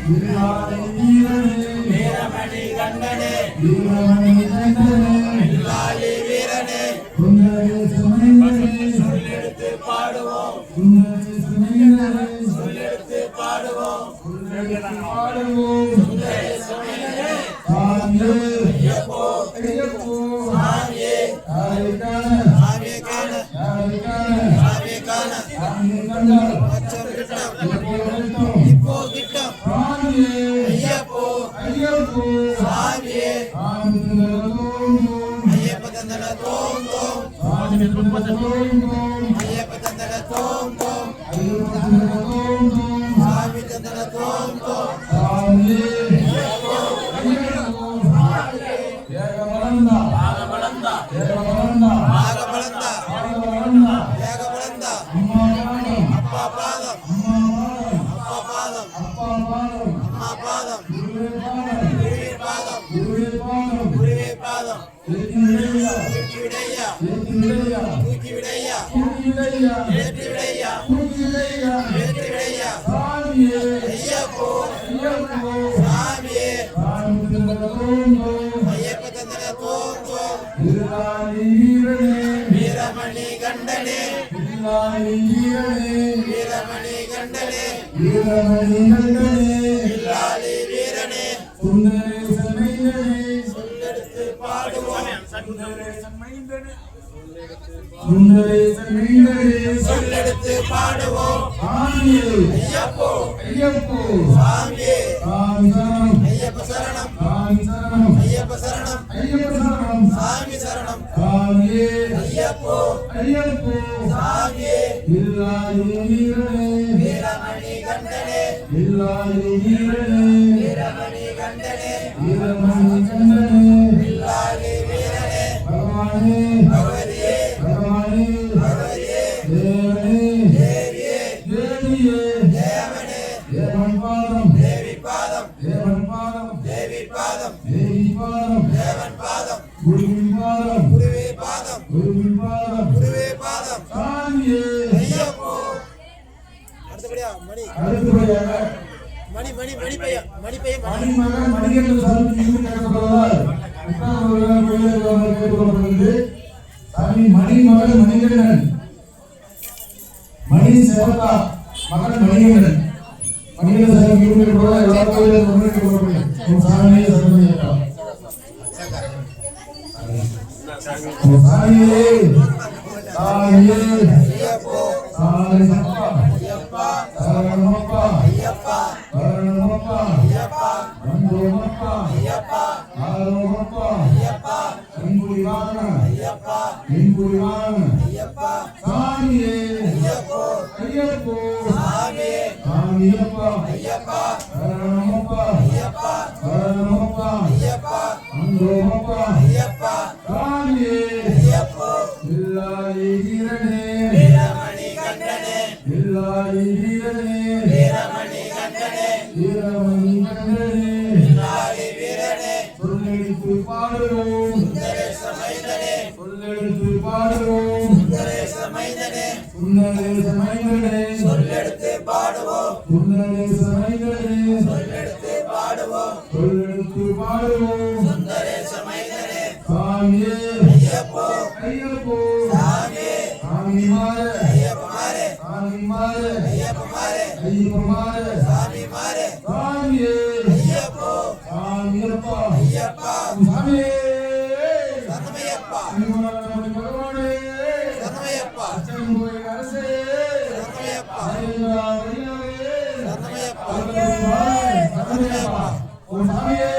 வீரமணி கண்டனே வில்லாளி வீரனே சொல்லெடுத்து பாடுவோம் சொல்லெடுத்து பாடுவோம் ஐயப்போ சாமியே சாமியே காண சாமியே காண இப்போ கிட்டம் ஐயப்போ சாமியே ஐயப்ப தந்தன தோம் தோம் ஐயப்ப தந்தன தோம் தோம் சாமி தந்தன தோம் தோம் அப்பா பாதம் அப்பா பாதம் அம்மா பாதம் குருவே பாதம் குருவே பாதம் தூக்கி விடையா தூக்கி விடையா ஏற்றி விடையா ஏற்றி விடையா ஐயப்போ சாமியே ஐயப்ப தந்தன தோம் தோம் வீரமணி கண்டனே வீரமணி கண்டனே வில்லாளி வீரனே சொல்லெடுத்து பாடுவோம் சொல்லெடுத்து பாடுவோம் ஐயப்போ சாமியே ஐயப்ப சரணம் ஐயப்ப சரணம் சாமி சரணம் ஐயப்போ சாமியே வீரமணி கண்டனே வீரமணி கண்டனே வில்லாளி வீரனே பகவதியே பகவதியே தேவியே தேவனே தேவி பாதம் தேவி பாதம் தேவன் பாதம் குருவே பாதம் குருவே பாதம் ஐயப்போ அடுத்தபடியா மணி மணி மணி மணி பையன் மணி பையன் மணிகண்டன் சாமி மணி மகன் மணிகண்டன் மணி சேவகா மகன் மணிகண்டன் மணிகண்டன் சாமி எல்லா கோயிலும் சாமி சாமியே சாமியே ஐயப்போ ஐயப்பா சரணமப்பா ஐயப்பா சரணமப்பா ஐயப்பா நந்தோமப்பா ஐயப்பா ஆரோமப்பா ஐயப்பா செங்குடிவான ஐயப்பா செங்குடிவான ஐயப்பா சாமியே ஐயப்போ ஐயப்போ சாமியே சாமியப்பா ஐயப்பா சரணமப்பா ஐயப்பா சரணமப்பா ஐயப்பா நந்தோமப்பா ஐயப்பா சாமியே ஐயப்போ வில்லாளி வீரனே வீரமணி கண்டனே வில்லாளி வீரனே வீரமணி கண்டனே வீரமணி கண்டனே வில்லாளி வீரனே சொல்லெடுத்து பாடுவோம் சுந்தரேச மைந்தனே சொல்லெடுத்து பாடுவோம் சுந்தரேச மைந்தனே சுந்தரேச மைந்தனே சொல்லெடுத்து பாடுவோம் சுந்தரேச மைந்தனே சொல்லெடுத்து பாடுவோம் சொல்லெடுத்து பாடுவோம் சுந்தரேச மைந்தனே சாமியே ஐயப்போ ஐயப்போ சாமியே சாமி மாரே ஐயப்ப மாரே சாமி மாரே ஐயப்ப மாரே ஐயப்ப மாரே சாமி மாரே சாமியே ஐயப்போ சாமியப்பா ஐயப்பா சாமியே சரணமையப்பா பகவானே சரணமையப்பா செங்கோய் அரசே சரணமையப்பா சரணமையப்பா சரணமையப்பா ஓ சாமியே